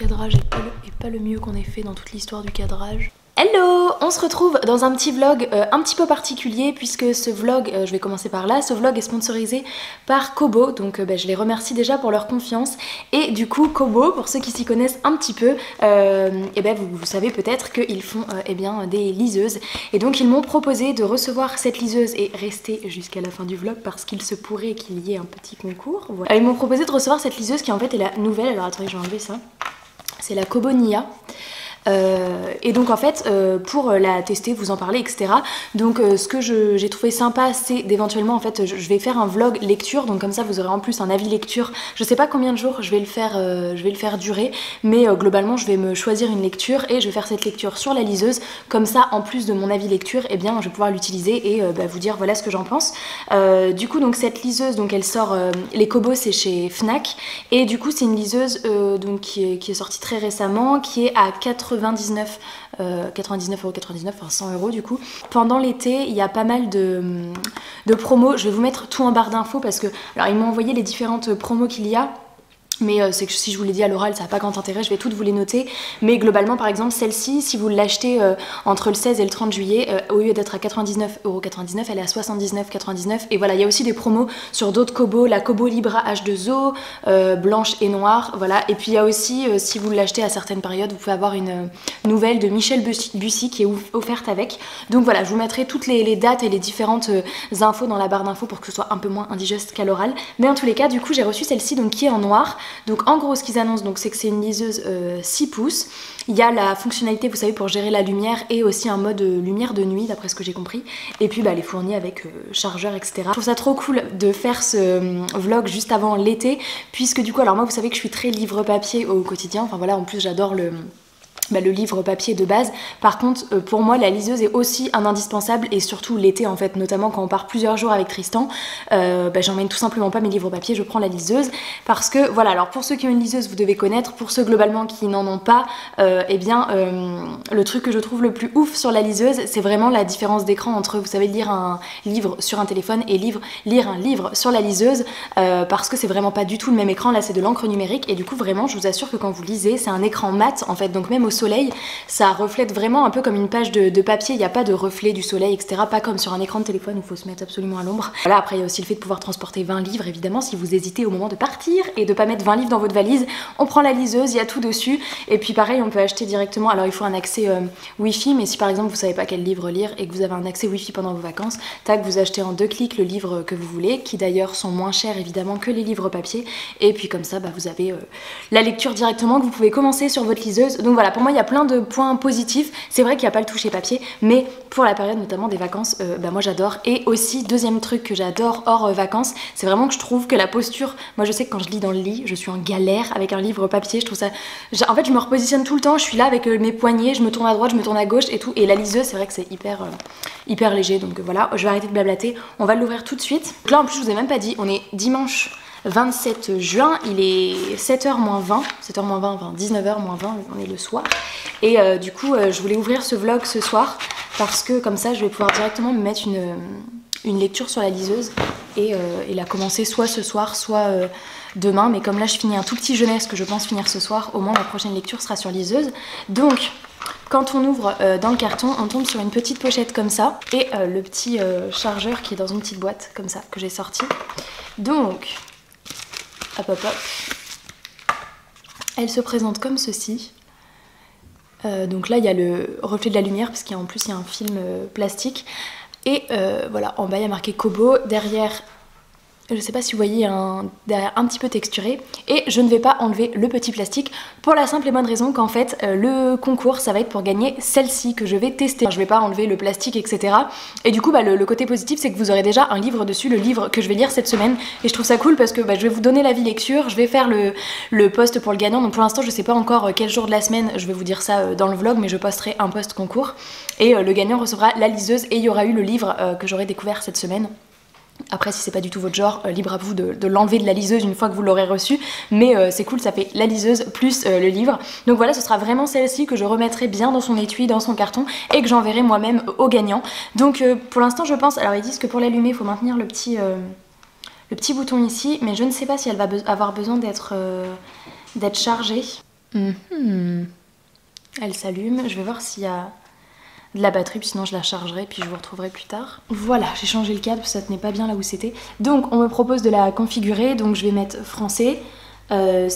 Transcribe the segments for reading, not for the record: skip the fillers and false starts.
cadrage est pas le mieux qu'on ait fait dans toute l'histoire du cadrage. Hello! On se retrouve dans un petit vlog un petit peu particulier puisque ce vlog, je vais commencer par là, ce vlog est sponsorisé par Kobo, donc je les remercie déjà pour leur confiance. Et du coup Kobo, pour ceux qui s'y connaissent un petit peu, vous savez peut-être qu'ils font des liseuses. Et donc ils m'ont proposé de recevoir cette liseuse et rester jusqu'à la fin du vlog parce qu'il se pourrait qu'il y ait un petit concours. Voilà. Ils m'ont proposé de recevoir cette liseuse qui en fait est la nouvelle, alors attendez je vais enlever ça, c'est la Kobo Nia. Et donc en fait pour la tester, vous en parler, etc. Donc ce que j'ai trouvé sympa, c'est d'éventuellement en fait je vais faire un vlog lecture, donc comme ça vous aurez en plus un avis lecture. Je sais pas combien de jours je vais le faire durer, mais globalement je vais me choisir une lecture et je vais faire cette lecture sur la liseuse. Comme ça en plus de mon avis lecture, je vais pouvoir l'utiliser et vous dire voilà ce que j'en pense. Du coup donc cette liseuse, donc elle sort, les Kobo c'est chez Fnac, et du coup c'est une liseuse qui est sortie très récemment, qui est à 99,99 €, enfin 100 € du coup. Pendant l'été, il y a pas mal de promos. Je vais vous mettre tout en barre d'infos parce que, alors ils m'ont envoyé les différentes promos qu'il y a. Mais c'est que si je vous l'ai dit à l'oral, ça n'a pas grand intérêt, je vais toutes vous les noter. Mais globalement, par exemple, celle-ci, si vous l'achetez entre le 16 et le 30 juillet, au lieu d'être à 99,99 €, elle est à 79,99 €. Et voilà, il y a aussi des promos sur d'autres Kobo, la Kobo Libra H2O, blanche et noire, voilà. Et puis il y a aussi, si vous l'achetez à certaines périodes, vous pouvez avoir une nouvelle de Michel Bussy qui est offerte avec. Donc voilà, je vous mettrai toutes les dates et les différentes infos dans la barre d'infos pour que ce soit un peu moins indigeste qu'à l'oral. Mais en tous les cas, du coup, j'ai reçu celle-ci donc qui est en noir. Donc en gros ce qu'ils annoncent, c'est que c'est une liseuse 6 pouces. Il y a la fonctionnalité, vous savez, pour gérer la lumière et aussi un mode lumière de nuit d'après ce que j'ai compris. Et puis elle est fournie avec chargeur, etc. Je trouve ça trop cool de faire ce vlog juste avant l'été, puisque du coup, alors moi vous savez que je suis très livre papier au quotidien. Enfin voilà, en plus j'adore le livre papier de base. Par contre pour moi la liseuse est aussi un indispensable, et surtout l'été en fait, notamment quand on part plusieurs jours avec Tristan, j'emmène tout simplement pas mes livres papier, je prends la liseuse parce que voilà, alors pour ceux qui ont une liseuse vous devez connaître, pour ceux globalement qui n'en ont pas, le truc que je trouve le plus ouf sur la liseuse, c'est vraiment la différence d'écran entre, vous savez, lire un livre sur un téléphone et lire un livre sur la liseuse, parce que c'est vraiment pas du tout le même écran. Là c'est de l'encre numérique et du coup vraiment je vous assure que quand vous lisez c'est un écran mat en fait, donc même au soleil ça reflète vraiment un peu comme une page de papier, il n'y a pas de reflet du soleil, etc. Pas comme sur un écran de téléphone où il faut se mettre absolument à l'ombre. Voilà, après il y a aussi le fait de pouvoir transporter 20 livres évidemment si vous hésitez au moment de partir et de pas mettre 20 livres dans votre valise. On prend la liseuse, il y a tout dessus, et puis pareil on peut acheter directement, alors il faut un accès wifi, mais si par exemple vous savez pas quel livre lire et que vous avez un accès wifi pendant vos vacances, tac, vous achetez en 2 clics le livre que vous voulez, qui d'ailleurs sont moins chers évidemment que les livres papier, et puis comme ça vous avez la lecture directement, que vous pouvez commencer sur votre liseuse. Donc voilà, pour moi il y a plein de points positifs. C'est vrai qu'il n'y a pas le toucher papier, mais pour la période notamment des vacances, moi j'adore. Et aussi deuxième truc que j'adore hors vacances, c'est vraiment que je trouve que la posture, moi je sais que quand je lis dans le lit je suis en galère avec un livre papier, je trouve ça, en fait je me repositionne tout le temps, je suis là avec mes poignets, je me tourne à droite, je me tourne à gauche et tout, et la liseuse c'est vrai que c'est hyper léger. Donc voilà, je vais arrêter de blablater, on va l'ouvrir tout de suite. Donc là en plus je vous ai même pas dit, on est dimanche 27 juin, il est 7h moins 20, 7h moins 20, enfin 19h moins 20, on est le soir. Et du coup, je voulais ouvrir ce vlog ce soir parce que comme ça, je vais pouvoir directement me mettre une lecture sur la liseuse et la commencer soit ce soir, soit demain. Mais comme là, je finis un tout petit jeunesse que je pense finir ce soir, au moins ma prochaine lecture sera sur liseuse. Donc, quand on ouvre dans le carton, on tombe sur une petite pochette comme ça et le petit chargeur qui est dans une petite boîte comme ça que j'ai sorti. Donc, hop hop hop, elle se présente comme ceci. Donc là il y a le reflet de la lumière parce qu'en plus il y a un film plastique. Et voilà, en bas il y a marqué Kobo, derrière je sais pas si vous voyez derrière un petit peu texturé, et je ne vais pas enlever le petit plastique pour la simple et bonne raison qu'en fait le concours ça va être pour gagner celle-ci que je vais tester. Je vais pas enlever le plastique, etc. Et du coup le côté positif c'est que vous aurez déjà un livre dessus, le livre que je vais lire cette semaine, et je trouve ça cool parce que je vais vous donner l'avis lecture, je vais faire le post pour le gagnant. Donc pour l'instant je sais pas encore quel jour de la semaine, je vais vous dire ça dans le vlog, mais je posterai un post concours et le gagnant recevra la liseuse et il y aura eu le livre que j'aurai découvert cette semaine. Après si c'est pas du tout votre genre, libre à vous de l'enlever de la liseuse une fois que vous l'aurez reçu, mais c'est cool, ça fait la liseuse plus le livre. Donc voilà, ce sera vraiment celle-ci que je remettrai bien dans son étui, dans son carton, et que j'enverrai moi-même au gagnant. Donc pour l'instant je pense, alors ils disent que pour l'allumer il faut maintenir le petit bouton ici, mais je ne sais pas si elle va avoir besoin d'être chargée. Elle s'allume, je vais voir s'il y a de la batterie, puis sinon je la chargerai, puis je vous retrouverai plus tard. Voilà, j'ai changé le cadre parce que ça tenait pas bien là où c'était. Donc on me propose de la configurer, donc je vais mettre français. Non,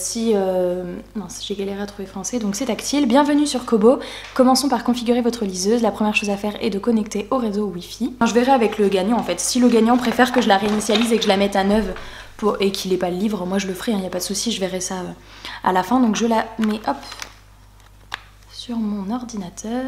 j'ai galéré à trouver français, donc c'est tactile. Bienvenue sur Kobo. Commençons par configurer votre liseuse. La première chose à faire est de connecter au réseau Wi-Fi. Je verrai avec le gagnant en fait. Si le gagnant préfère que je la réinitialise et que je la mette à neuve et qu'il n'ait pas le livre, moi je le ferai, il n'y a pas de souci, je verrai ça à la fin. Donc je la mets hop sur mon ordinateur.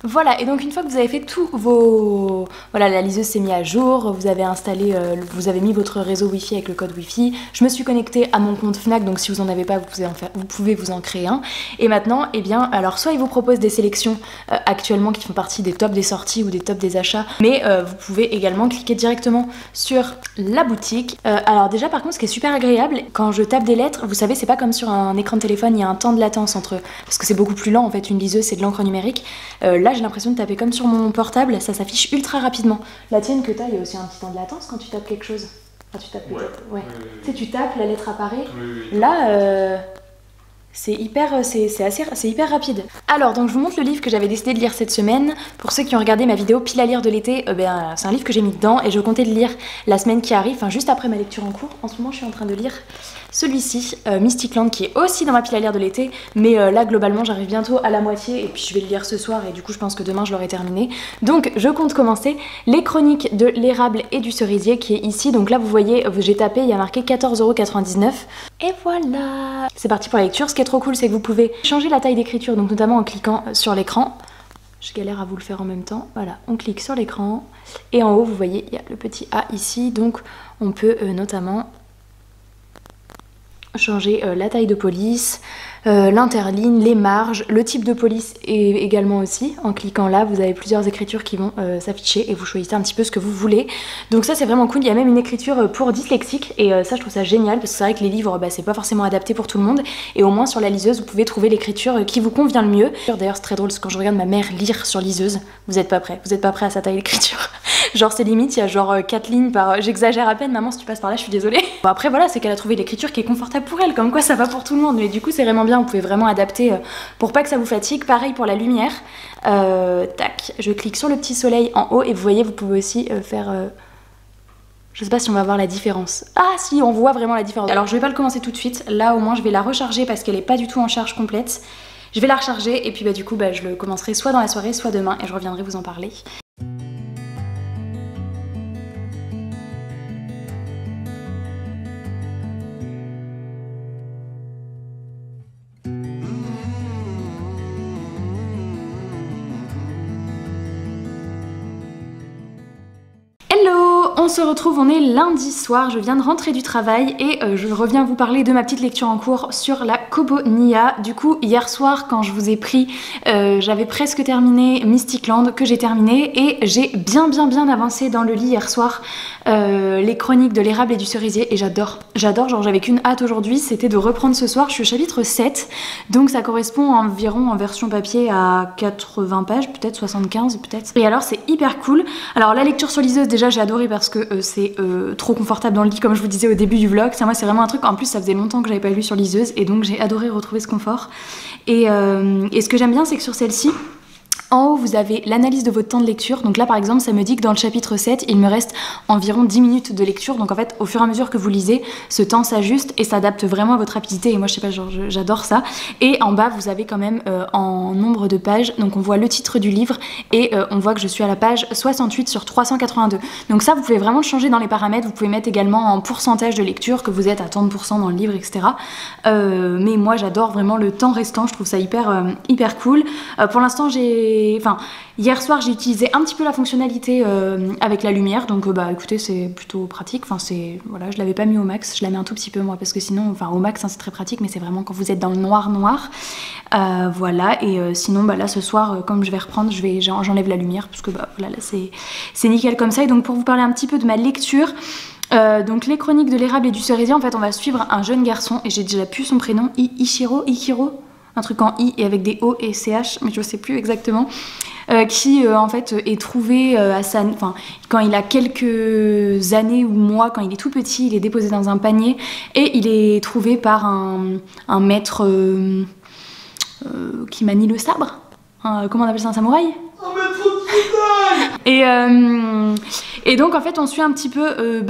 Voilà, et donc une fois que vous avez fait tous vos... Voilà, la liseuse s'est mise à jour, vous avez installé, vous avez mis votre réseau Wi-Fi avec le code Wi-Fi. Je me suis connectée à mon compte Fnac, donc si vous en avez pas, vous pouvez vous en créer un. Et maintenant, eh bien, alors soit ils vous proposent des sélections actuellement qui font partie des tops des sorties ou des tops des achats, mais vous pouvez également cliquer directement sur la boutique. Alors déjà, par contre, ce qui est super agréable, quand je tape des lettres, vous savez, c'est pas comme sur un écran de téléphone, il y a un temps de latence entre... Parce que c'est beaucoup plus lent, en fait, une liseuse, c'est de l'encre numérique. Là, j'ai l'impression de taper comme sur mon portable, ça s'affiche ultra rapidement. La tienne que t'as, il y a aussi un petit temps de latence quand tu tapes quelque chose. Enfin, tu tapes peut-être. Ouais. Tu sais, tu tapes, la lettre apparaît. Là, c'est hyper rapide. Alors, donc je vous montre le livre que j'avais décidé de lire cette semaine. Pour ceux qui ont regardé ma vidéo pile à lire de l'été, c'est un livre que j'ai mis dedans et je comptais le lire la semaine qui arrive, enfin juste après ma lecture en cours. En ce moment, je suis en train de lire celui-ci, Mystic Land, qui est aussi dans ma pile à lire de l'été, mais là globalement j'arrive bientôt à la moitié et puis je vais le lire ce soir et du coup je pense que demain je l'aurai terminé. Donc je compte commencer les chroniques de l'érable et du cerisier qui est ici. Donc là vous voyez, j'ai tapé, il y a marqué 14,99 €. Et voilà, c'est parti pour la lecture. Ce qui est trop cool, c'est que vous pouvez changer la taille d'écriture, donc notamment en cliquant sur l'écran. Je galère à vous le faire en même temps. Voilà, on clique sur l'écran et en haut vous voyez il y a le petit A ici, donc on peut notamment changer la taille de police, l'interligne, les marges, le type de police et également aussi en cliquant là vous avez plusieurs écritures qui vont s'afficher et vous choisissez un petit peu ce que vous voulez. Donc ça c'est vraiment cool, il y a même une écriture pour dyslexiques et ça je trouve ça génial parce que c'est vrai que les livres c'est pas forcément adapté pour tout le monde et au moins sur la liseuse vous pouvez trouver l'écriture qui vous convient le mieux. D'ailleurs c'est très drôle parce que quand je regarde ma mère lire sur liseuse, vous êtes pas prêts à sa taille d'écriture. Genre c'est limite, il y a genre 4 lignes par... J'exagère à peine, maman si tu passes par là je suis désolée. Bon, après voilà, c'est qu'elle a trouvé l'écriture qui est confortable pour elle, comme quoi ça va pour tout le monde. Mais du coup c'est vraiment bien, vous pouvez vraiment adapter pour pas que ça vous fatigue. Pareil pour la lumière. Tac, je clique sur le petit soleil en haut et vous voyez vous pouvez aussi faire... Je sais pas si on va voir la différence. Ah si, on voit vraiment la différence. Alors je vais pas le commencer tout de suite, là au moins je vais la recharger parce qu'elle est pas du tout en charge complète. Je vais la recharger et puis du coup je le commencerai soit dans la soirée soit demain et je reviendrai vous en parler. On se retrouve, on est lundi soir, je viens de rentrer du travail et je reviens vous parler de ma petite lecture en cours sur la Kobo Nia. Du coup hier soir quand je vous ai pris, j'avais presque terminé Mystic Land que j'ai terminé et j'ai bien avancé dans le lit hier soir. Les chroniques de l'érable et du cerisier et j'adore, genre j'avais qu'une hâte aujourd'hui, c'était de reprendre ce soir. Je suis au chapitre 7 donc ça correspond environ en version papier à 80 pages, peut-être 75 peut-être. Et alors c'est hyper cool. Alors la lecture sur liseuse déjà j'ai adoré parce que c'est trop confortable dans le lit comme je vous disais au début du vlog. Ça moi c'est vraiment un truc, en plus ça faisait longtemps que j'avais pas lu sur liseuse et donc j'ai adoré retrouver ce confort. Et ce que j'aime bien c'est que sur celle-ci, en haut, vous avez l'analyse de votre temps de lecture. Donc là, par exemple, ça me dit que dans le chapitre 7, il me reste environ 10 minutes de lecture. Donc en fait, au fur et à mesure que vous lisez, ce temps s'ajuste et s'adapte vraiment à votre rapidité. Et moi, je sais pas, genre, j'adore ça. Et en bas, vous avez quand même en nombre de pages. Donc on voit le titre du livre et on voit que je suis à la page 68 sur 382. Donc ça, vous pouvez vraiment le changer dans les paramètres. Vous pouvez mettre également en pourcentage de lecture, que vous êtes à tant de % dans le livre, etc. Mais moi, j'adore vraiment le temps restant. Je trouve ça hyper cool. Pour l'instant, hier soir j'ai utilisé un petit peu la fonctionnalité avec la lumière, donc écoutez c'est plutôt pratique, voilà, je l'avais pas mis au max, je la mets un tout petit peu moi parce que sinon, au max c'est très pratique mais c'est vraiment quand vous êtes dans le noir, voilà, et sinon là ce soir comme je vais reprendre, j'enlève la lumière parce que voilà, là c'est nickel comme ça. Et donc pour vous parler un petit peu de ma lecture, donc les chroniques de l'érable et du cerisier, en fait on va suivre un jeune garçon et j'ai déjà plus son prénom, Ikiro. un truc en I et avec des O et CH, mais je sais plus exactement, qui en fait est trouvé quand il a quelques années ou mois, quand il est tout petit, il est déposé dans un panier et il est trouvé par un maître qui manie le sabre. Comment on appelle ça, un samouraï? Un maître de samouraï. Et donc en fait on suit un petit peu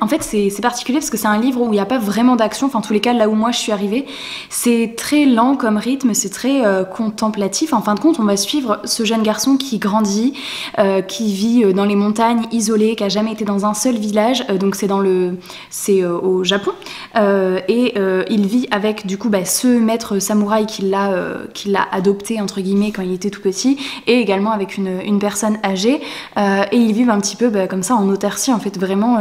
en fait c'est particulier parce que c'est un livre où il n'y a pas vraiment d'action, enfin en tous les cas là où moi je suis arrivée, c'est très lent comme rythme, c'est très contemplatif. En fin de compte on va suivre ce jeune garçon qui grandit, qui vit dans les montagnes, isolé, qui a jamais été dans un seul village, donc c'est au Japon, et il vit avec du coup ce maître samouraï qui l'a adopté entre guillemets quand il était tout petit, et également avec une personne âgée, et ils vivent un petit peu comme ça en autarcie en fait, vraiment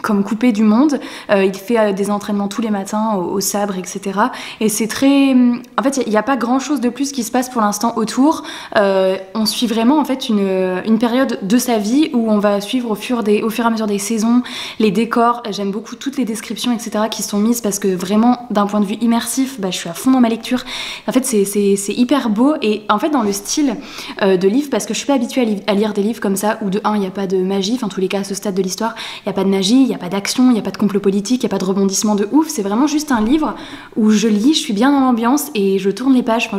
comme coupé du monde. Il fait des entraînements tous les matins au sabre, etc. Et c'est très... En fait, il n'y a pas grand-chose de plus qui se passe pour l'instant autour. On suit vraiment en fait une période de sa vie où on va suivre au fur et à mesure des saisons, les décors. J'aime beaucoup toutes les descriptions, etc. qui sont mises parce que vraiment, d'un point de vue immersif, je suis à fond dans ma lecture. En fait, c'est hyper beau et en fait, dans le style de livre, parce que je suis pas habituée à lire des livres comme ça où de un, il n'y a pas de magie, enfin, en tous les cas, à ce stade de l'histoire, il n'y a pas de magie, il n'y a pas d'action, il n'y a pas de complot politique, il n'y a pas de rebondissement de ouf, c'est vraiment juste un livre où je lis, je suis bien dans l'ambiance et je tourne les pages,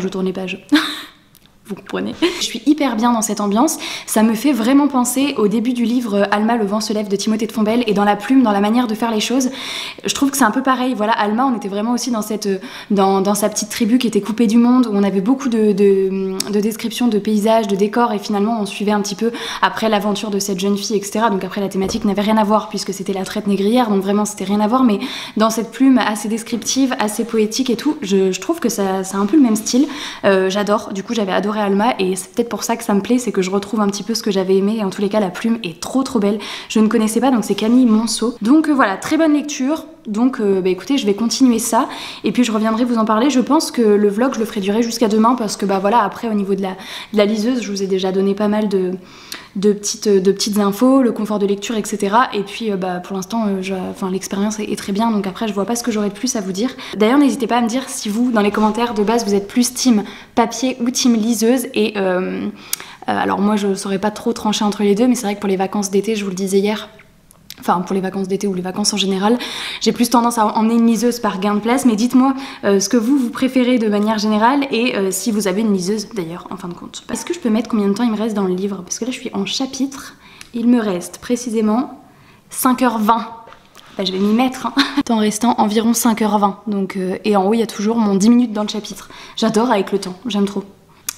vous comprenez. Je suis hyper bien dans cette ambiance, ça me fait vraiment penser au début du livre Alma, le vent se lève de Timothée de Fombelle, et dans la plume, dans la manière de faire les choses, je trouve que c'est un peu pareil. Voilà, Alma, on était vraiment aussi dans sa petite tribu qui était coupée du monde, où on avait beaucoup de descriptions de paysages, de décors, et finalement on suivait un petit peu après l'aventure de cette jeune fille, etc. Donc après la thématique n'avait rien à voir puisque c'était la traite négrière, donc vraiment c'était rien à voir, mais dans cette plume assez descriptive, assez poétique et tout, je trouve que ça a un peu le même style. J'adore, du coup j'avais adoré Alma et c'est peut-être pour ça que ça me plaît, c'est que je retrouve un petit peu ce que j'avais aimé, et en tous les cas la plume est trop belle. Je ne connaissais pas, donc c'est Camille Monceau. Donc voilà, très bonne lecture. Donc écoutez, je vais continuer ça et puis je reviendrai vous en parler. Je pense que le vlog je le ferai durer jusqu'à demain parce que voilà, après au niveau de la liseuse, je vous ai déjà donné pas mal de petites infos, le confort de lecture, etc. Et puis pour l'instant l'expérience est très bien, donc après je vois pas ce que j'aurais de plus à vous dire. D'ailleurs n'hésitez pas à me dire si vous dans les commentaires de base vous êtes plus team papier ou team liseuse, et alors moi je saurais pas trop trancher entre les deux, mais c'est vrai que pour les vacances d'été, je vous le disais hier, enfin pour les vacances d'été ou les vacances en général, j'ai plus tendance à emmener une liseuse par gain de place, mais dites-moi ce que vous préférez de manière générale, et si vous avez une liseuse d'ailleurs en fin de compte. Est-ce que je peux mettre combien de temps il me reste dans le livre? Parce que là je suis en chapitre, il me reste précisément 5h20. Je vais m'y mettre, hein. En restant environ 5h20, donc, et en haut il y a toujours mon 10 minutes dans le chapitre. J'adore avec le temps, j'aime trop.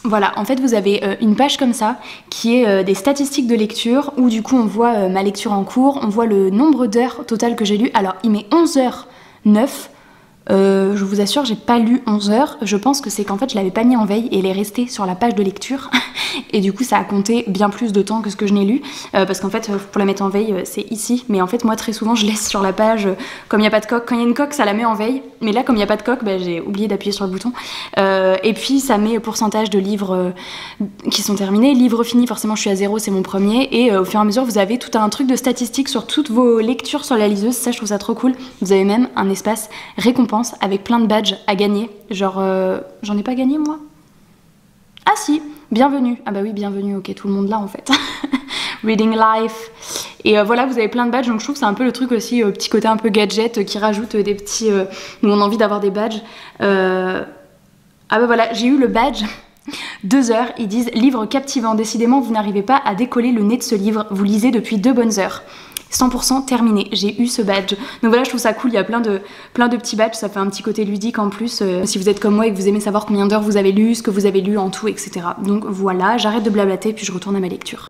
Voilà, en fait vous avez une page comme ça qui est des statistiques de lecture où du coup on voit ma lecture en cours, on voit le nombre d'heures total que j'ai lu. Alors il met 11h09, je vous assure j'ai pas lu 11 heures, je pense que c'est qu'en fait je l'avais pas mis en veille et elle est restée sur la page de lecture et du coup ça a compté bien plus de temps que ce que je n'ai lu, parce qu'en fait pour la mettre en veille c'est ici, mais en fait moi très souvent je laisse sur la page, comme il n'y a pas de coque, quand il y a une coque ça la met en veille, mais là comme il n'y a pas de coque j'ai oublié d'appuyer sur le bouton, et puis ça met pourcentage de livres qui sont terminés, livres finis, forcément je suis à 0, c'est mon premier, et au fur et à mesure vous avez tout un truc de statistiques sur toutes vos lectures sur la liseuse, ça je trouve ça trop cool. Vous avez même un espace récompense avec plein de badges à gagner, genre j'en ai pas gagné moi? Ah si, bienvenue. Ah bah oui, bienvenue, ok, tout le monde là en fait. Reading Life. Et voilà, vous avez plein de badges, donc je trouve que c'est un peu le truc aussi, petit côté un peu gadget qui rajoute des petits... où on a envie d'avoir des badges. Ah bah voilà, j'ai eu le badge. 2 heures, ils disent « Livre captivant, décidément vous n'arrivez pas à décoller le nez de ce livre, vous lisez depuis 2 bonnes heures. » 100% terminé, j'ai eu ce badge. Donc voilà, je trouve ça cool, il y a plein de petits badges, ça fait un petit côté ludique en plus, si vous êtes comme moi et que vous aimez savoir combien d'heures vous avez lu, ce que vous avez lu en tout, etc. Donc voilà, j'arrête de blablater puis je retourne à ma lecture.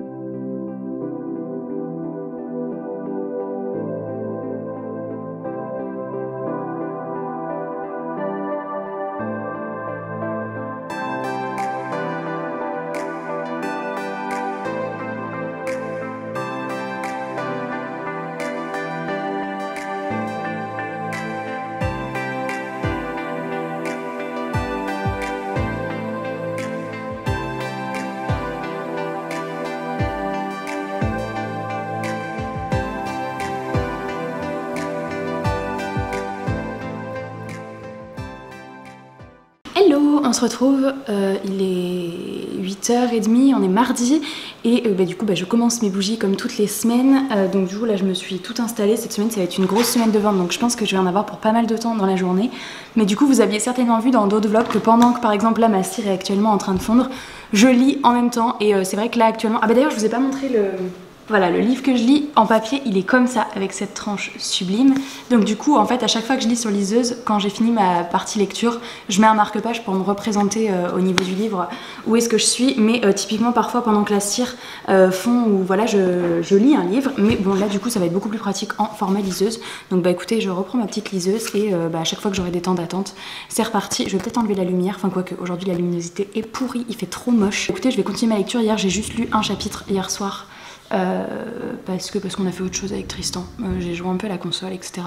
Hello, on se retrouve, il est 8h30, on est mardi et du coup je commence mes bougies comme toutes les semaines, donc du coup là je me suis tout installée. Cette semaine ça va être une grosse semaine de vente, donc je pense que je vais en avoir pour pas mal de temps dans la journée, mais du coup vous aviez certainement vu dans d'autres vlogs que pendant que par exemple là ma cire est actuellement en train de fondre, je lis en même temps et c'est vrai que là actuellement, ah bah d'ailleurs je vous ai pas montré le... Voilà, le livre que je lis en papier, il est comme ça, avec cette tranche sublime. Donc du coup, en fait, à chaque fois que je lis sur liseuse, quand j'ai fini ma partie lecture, je mets un marque-page pour me représenter au niveau du livre où est-ce que je suis. Mais typiquement, parfois, pendant que la cire fond ou voilà, je lis un livre. Mais bon, là, du coup, ça va être beaucoup plus pratique en format liseuse. Donc écoutez, je reprends ma petite liseuse et à chaque fois que j'aurai des temps d'attente, c'est reparti. Je vais peut-être enlever la lumière, enfin quoique, aujourd'hui, la luminosité est pourrie, il fait trop moche. Écoutez, je vais continuer ma lecture. Hier, j'ai juste lu un chapitre hier soir. Parce qu'on a fait autre chose avec Tristan, j'ai joué un peu à la console etc,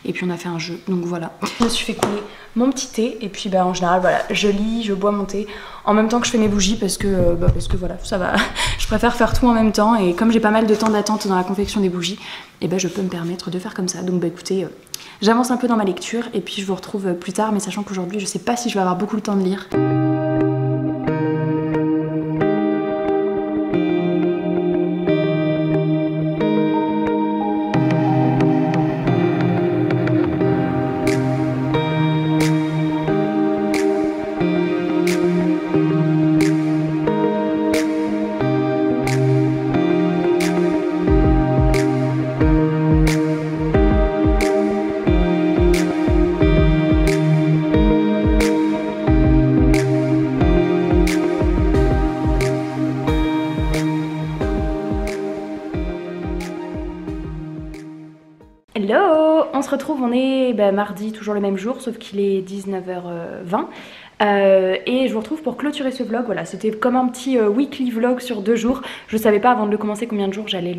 et puis on a fait un jeu, donc voilà. Je me suis fait couler mon petit thé et puis en général voilà, je lis, je bois mon thé en même temps que je fais mes bougies parce que voilà, ça va. Je préfère faire tout en même temps et comme j'ai pas mal de temps d'attente dans la confection des bougies, et je peux me permettre de faire comme ça. Donc écoutez, j'avance un peu dans ma lecture et puis je vous retrouve plus tard, mais sachant qu'aujourd'hui je sais pas si je vais avoir beaucoup le temps de lire. Hello, on se retrouve, on est mardi, toujours le même jour, sauf qu'il est 19h20. Et je vous retrouve pour clôturer ce vlog. Voilà, c'était comme un petit weekly vlog sur 2 jours. Je savais pas avant de le commencer combien de jours j'allais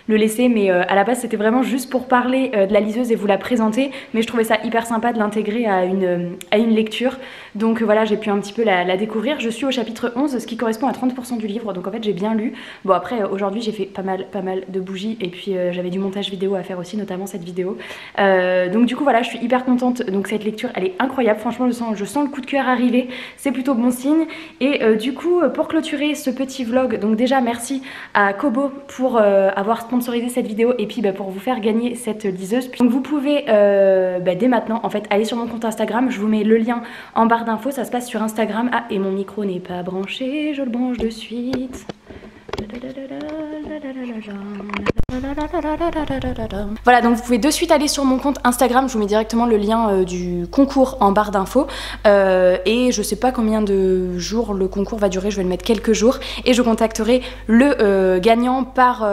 le laisser, mais à la base c'était vraiment juste pour parler de la liseuse et vous la présenter, mais je trouvais ça hyper sympa de l'intégrer à une lecture. Donc voilà, j'ai pu un petit peu la découvrir. Je suis au chapitre 11, ce qui correspond à 30% du livre, donc en fait j'ai bien lu. Bon après aujourd'hui j'ai fait pas mal de bougies et puis j'avais du montage vidéo à faire aussi, notamment cette vidéo. Donc du coup voilà, je suis hyper contente. Donc cette lecture elle est incroyable, franchement je sens le coup de cœur arriver. C'est plutôt bon signe. Et du coup pour clôturer ce petit vlog, donc déjà merci à Kobo pour avoir sponsorisé cette vidéo et puis pour vous faire gagner cette liseuse. Donc vous pouvez dès maintenant en fait aller sur mon compte Instagram, je vous mets le lien en barre d'infos, ça se passe sur Instagram. Ah et mon micro n'est pas branché, je le branche de suite. Voilà, donc vous pouvez de suite aller sur mon compte Instagram, je vous mets directement le lien du concours en barre d'infos et je sais pas combien de jours le concours va durer, je vais le mettre quelques jours et je contacterai le gagnant par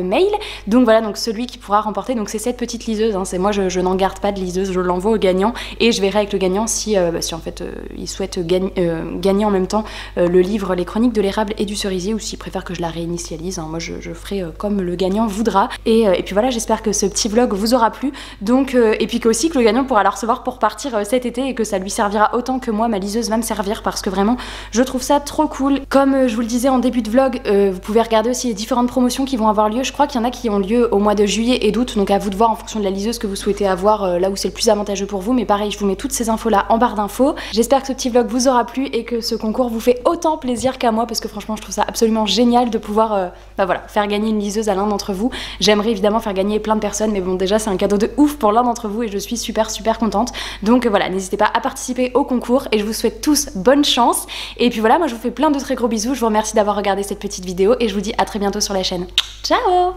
mail. Donc voilà, donc celui qui pourra remporter, donc c'est cette petite liseuse, hein, c'est moi je n'en garde pas de liseuse, je l'envoie au gagnant et je verrai avec le gagnant si en fait il souhaite gagner en même temps le livre Les Chroniques de l'érable et du cerisier ou s'il préfère que je la réinitialise, hein. Moi je ferai comme le gagnant voudra et puis voilà, j'espère que ce petit vlog vous aura plu, donc et puis aussi que le gagnant pourra la recevoir pour partir cet été et que ça lui servira autant que moi ma liseuse va me servir, parce que vraiment je trouve ça trop cool. Comme je vous le disais en début de vlog, vous pouvez regarder aussi les différentes promotions qui vont avoir lieu. Je crois qu'il y en a qui ont lieu au mois de juillet et d'août, donc à vous de voir en fonction de la liseuse que vous souhaitez avoir, là où c'est le plus avantageux pour vous, mais pareil je vous mets toutes ces infos là en barre d'infos. J'espère que ce petit vlog vous aura plu et que ce concours vous fait autant plaisir qu'à moi, parce que franchement je trouve ça absolument génial de pouvoir voilà, faire gagner une liseuse à l'un d'entre vous. J'aimerais évidemment faire gagner plein de personnes, mais bon déjà c'est un cadeau de ouf pour l'un d'entre vous et je suis super contente. Donc voilà, n'hésitez pas à participer au concours et je vous souhaite tous bonne chance. Et puis voilà, moi je vous fais plein de très gros bisous, je vous remercie d'avoir regardé cette petite vidéo et je vous dis à très bientôt sur la chaîne. Ciao!